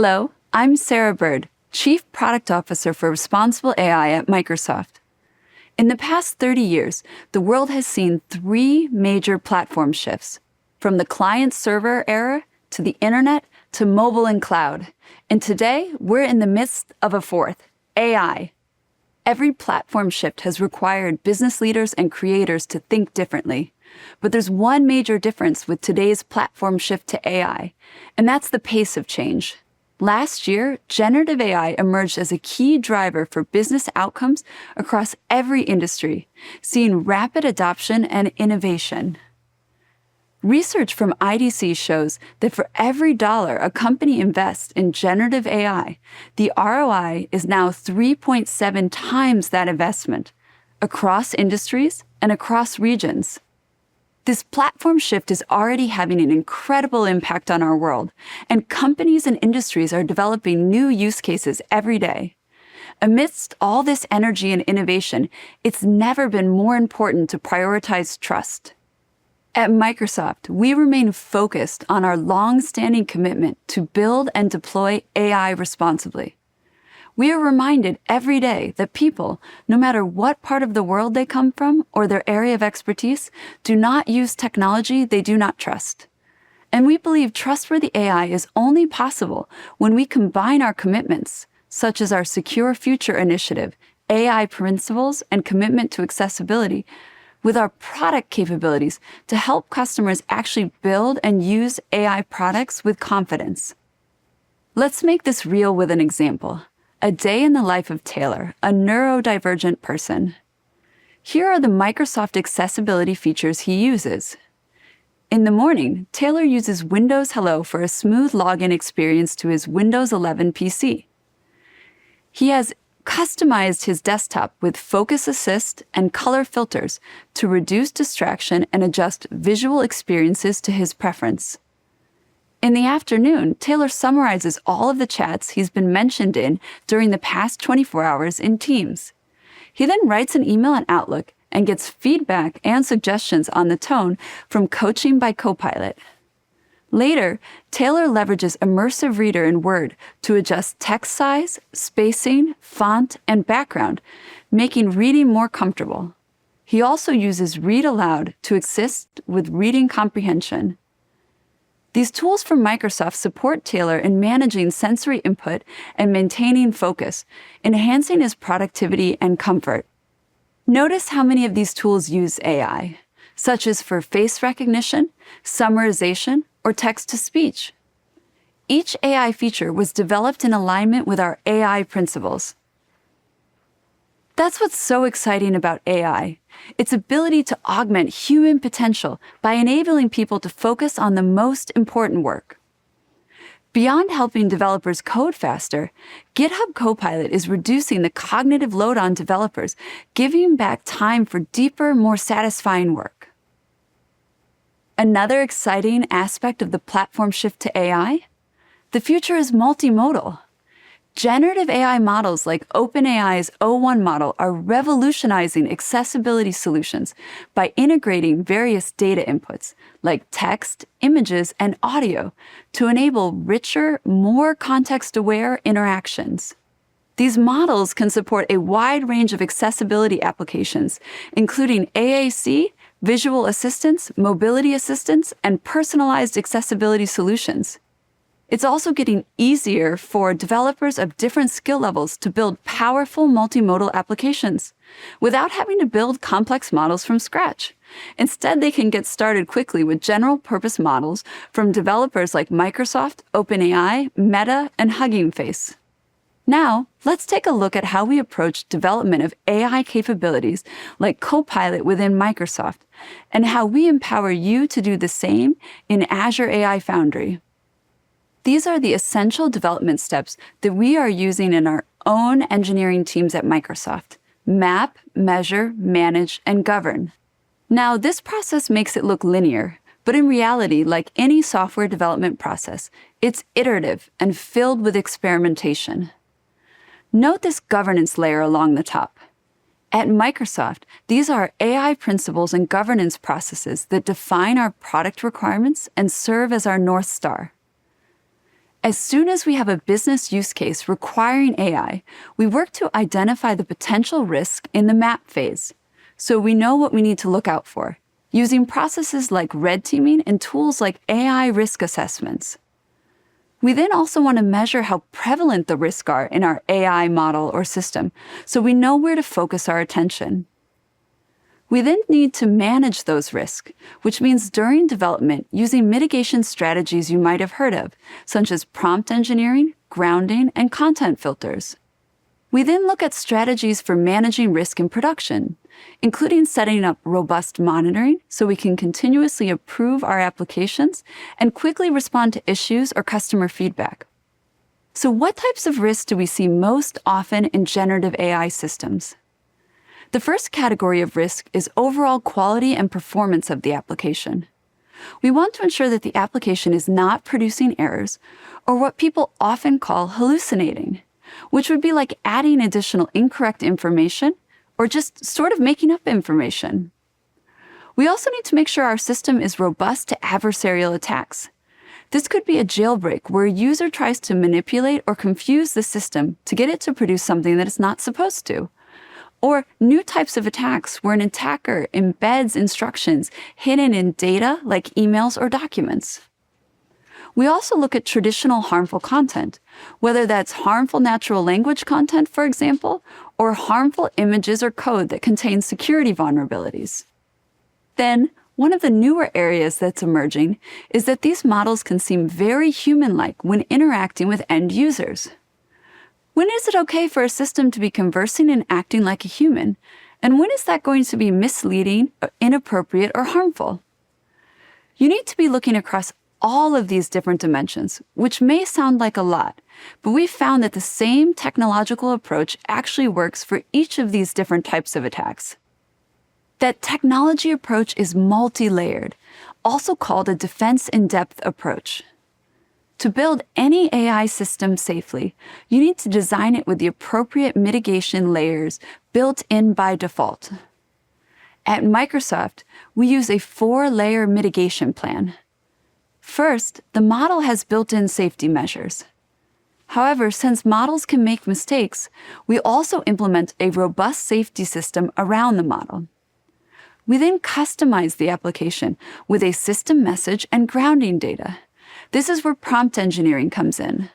Hello, I'm Sarah Bird, Chief Product Officer for Responsible AI at Microsoft. In the past 30 years, the world has seen three major platform shifts, from the client-server era to the internet to mobile and cloud. And today, we're in the midst of a fourth, AI. Every platform shift has required business leaders and creators to think differently. But there's one major difference with today's platform shift to AI, and that's the pace of change. Last year, generative AI emerged as a key driver for business outcomes across every industry, seeing rapid adoption and innovation. Research from IDC shows that for every dollar a company invests in generative AI, the ROI is now 3.7 times that investment, across industries and across regions. This platform shift is already having an incredible impact on our world, and companies and industries are developing new use cases every day. Amidst all this energy and innovation, it's never been more important to prioritize trust. At Microsoft, we remain focused on our long-standing commitment to build and deploy AI responsibly. We are reminded every day that people, no matter what part of the world they come from or their area of expertise, do not use technology they do not trust. And we believe trustworthy AI is only possible when we combine our commitments, such as our Secure Future initiative, AI principles, and commitment to accessibility, with our product capabilities to help customers actually build and use AI products with confidence. Let's make this real with an example. A day in the life of Taylor, a neurodivergent person. Here are the Microsoft accessibility features he uses. In the morning, Taylor uses Windows Hello for a smooth login experience to his Windows 11 PC. He has customized his desktop with Focus Assist and color filters to reduce distraction and adjust visual experiences to his preference. In the afternoon, Taylor summarizes all of the chats he's been mentioned in during the past 24 hours in Teams. He then writes an email in Outlook and gets feedback and suggestions on the tone from Coaching by Copilot. Later, Taylor leverages Immersive Reader in Word to adjust text size, spacing, font, and background, making reading more comfortable. He also uses Read Aloud to assist with reading comprehension. These tools from Microsoft support Taylor in managing sensory input and maintaining focus, enhancing his productivity and comfort. Notice how many of these tools use AI, such as for face recognition, summarization, or text-to-speech. Each AI feature was developed in alignment with our AI principles. That's what's so exciting about AI, its ability to augment human potential by enabling people to focus on the most important work. Beyond helping developers code faster, GitHub Copilot is reducing the cognitive load on developers, giving back time for deeper, more satisfying work. Another exciting aspect of the platform shift to AI? The future is multimodal. Generative AI models like OpenAI's O1 model are revolutionizing accessibility solutions by integrating various data inputs like text, images, and audio to enable richer, more context-aware interactions. These models can support a wide range of accessibility applications, including AAC, visual assistance, mobility assistance, and personalized accessibility solutions. It's also getting easier for developers of different skill levels to build powerful multimodal applications without having to build complex models from scratch. Instead, they can get started quickly with general-purpose models from developers like Microsoft, OpenAI, Meta, and Hugging Face. Now, let's take a look at how we approach development of AI capabilities like Copilot within Microsoft, and how we empower you to do the same in Azure AI Foundry. These are the essential development steps that we are using in our own engineering teams at Microsoft: map, measure, manage, and govern. Now, this process makes it look linear, but in reality, like any software development process, it's iterative and filled with experimentation. Note this governance layer along the top. At Microsoft, these are AI principles and governance processes that define our product requirements and serve as our North Star. As soon as we have a business use case requiring AI, we work to identify the potential risk in the map phase, so we know what we need to look out for, using processes like red teaming and tools like AI risk assessments. We then also want to measure how prevalent the risks are in our AI model or system, so we know where to focus our attention. We then need to manage those risks, which means during development, using mitigation strategies you might have heard of, such as prompt engineering, grounding, and content filters. We then look at strategies for managing risk in production, including setting up robust monitoring so we can continuously improve our applications and quickly respond to issues or customer feedback. So what types of risks do we see most often in generative AI systems? The first category of risk is overall quality and performance of the application. We want to ensure that the application is not producing errors or what people often call hallucinating, which would be like adding additional incorrect information or just sort of making up information. We also need to make sure our system is robust to adversarial attacks. This could be a jailbreak where a user tries to manipulate or confuse the system to get it to produce something that it's not supposed to. Or new types of attacks where an attacker embeds instructions hidden in data like emails or documents. We also look at traditional harmful content, whether that's harmful natural language content, for example, or harmful images or code that contains security vulnerabilities. Then, one of the newer areas that's emerging is that these models can seem very human-like when interacting with end users. When is it okay for a system to be conversing and acting like a human? And when is that going to be misleading, inappropriate, or harmful? You need to be looking across all of these different dimensions, which may sound like a lot, but we've found that the same technological approach actually works for each of these different types of attacks. That technology approach is multi-layered, also called a defense-in-depth approach. To build any AI system safely, you need to design it with the appropriate mitigation layers built in by default. At Microsoft, we use a 4-layer mitigation plan. First, the model has built-in safety measures. However, since models can make mistakes, we also implement a robust safety system around the model. We then customize the application with a system message and grounding data. This is where prompt engineering comes in.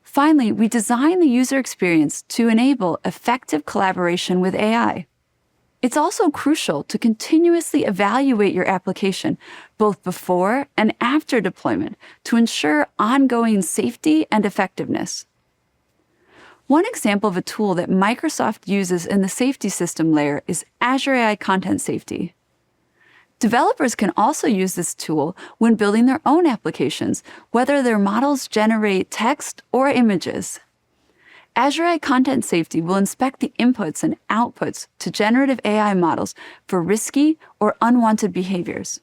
Finally, we design the user experience to enable effective collaboration with AI. It's also crucial to continuously evaluate your application, both before and after deployment, to ensure ongoing safety and effectiveness. One example of a tool that Microsoft uses in the safety system layer is Azure AI Content Safety. Developers can also use this tool when building their own applications, whether their models generate text or images. Azure AI Content Safety will inspect the inputs and outputs to generative AI models for risky or unwanted behaviors.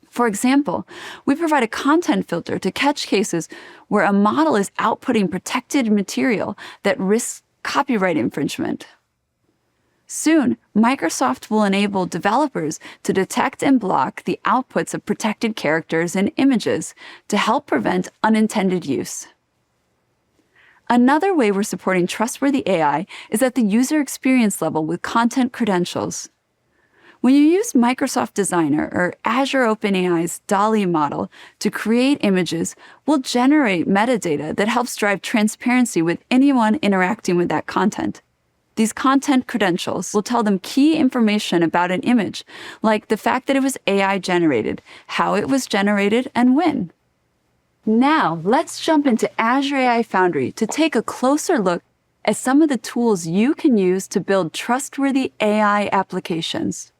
For example, we provide a content filter to catch cases where a model is outputting protected material that risks copyright infringement. Soon, Microsoft will enable developers to detect and block the outputs of protected characters and images to help prevent unintended use. Another way we're supporting trustworthy AI is at the user experience level with content credentials. When you use Microsoft Designer or Azure OpenAI's DALL-E model to create images, we'll generate metadata that helps drive transparency with anyone interacting with that content. These content credentials will tell them key information about an image, like the fact that it was AI generated, how it was generated, and when. Now, let's jump into Azure AI Foundry to take a closer look at some of the tools you can use to build trustworthy AI applications.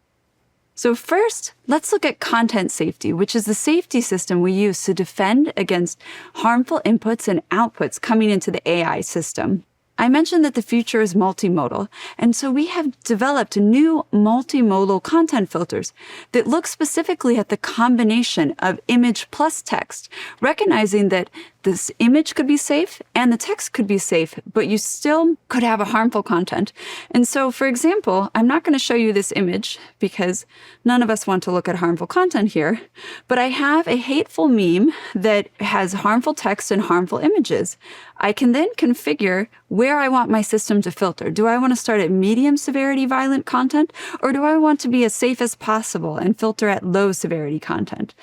So first, let's look at content safety, which is the safety system we use to defend against harmful inputs and outputs coming into the AI system. I mentioned that the future is multimodal, and so we have developed new multimodal content filters that look specifically at the combination of image plus text, recognizing that this image could be safe and the text could be safe, but you still could have a harmful content. And so, for example, I'm not going to show you this image because none of us want to look at harmful content here, but I have a hateful meme that has harmful text and harmful images. I can then configure where I want my system to filter. Do I want to start at medium severity violent content, or do I want to be as safe as possible and filter at low severity content?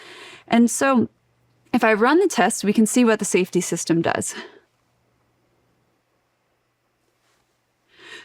And so if I run the test, we can see what the safety system does.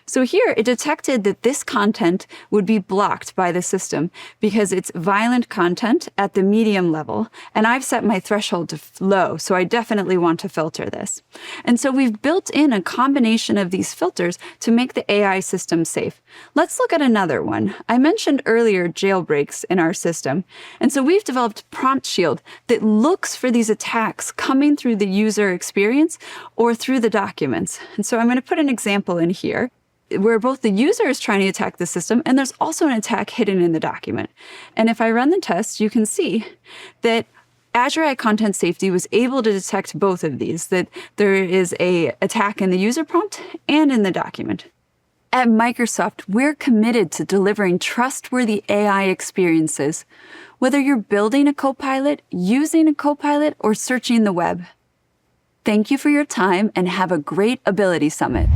So here, it detected that this content would be blocked by the system because it's violent content at the medium level, and I've set my threshold to low, so I definitely want to filter this. And so we've built in a combination of these filters to make the AI system safe. Let's look at another one. I mentioned earlier jailbreaks in our system, and so we've developed Prompt Shield that looks for these attacks coming through the user experience or through the documents. And so I'm going to put an example in here where both the user is trying to attack the system and there's also an attack hidden in the document. And if I run the test, you can see that Azure AI Content Safety was able to detect both of these, that there is an attack in the user prompt and in the document. At Microsoft, we're committed to delivering trustworthy AI experiences, whether you're building a Copilot, using a Copilot, or searching the web. Thank you for your time and have a great Ability Summit.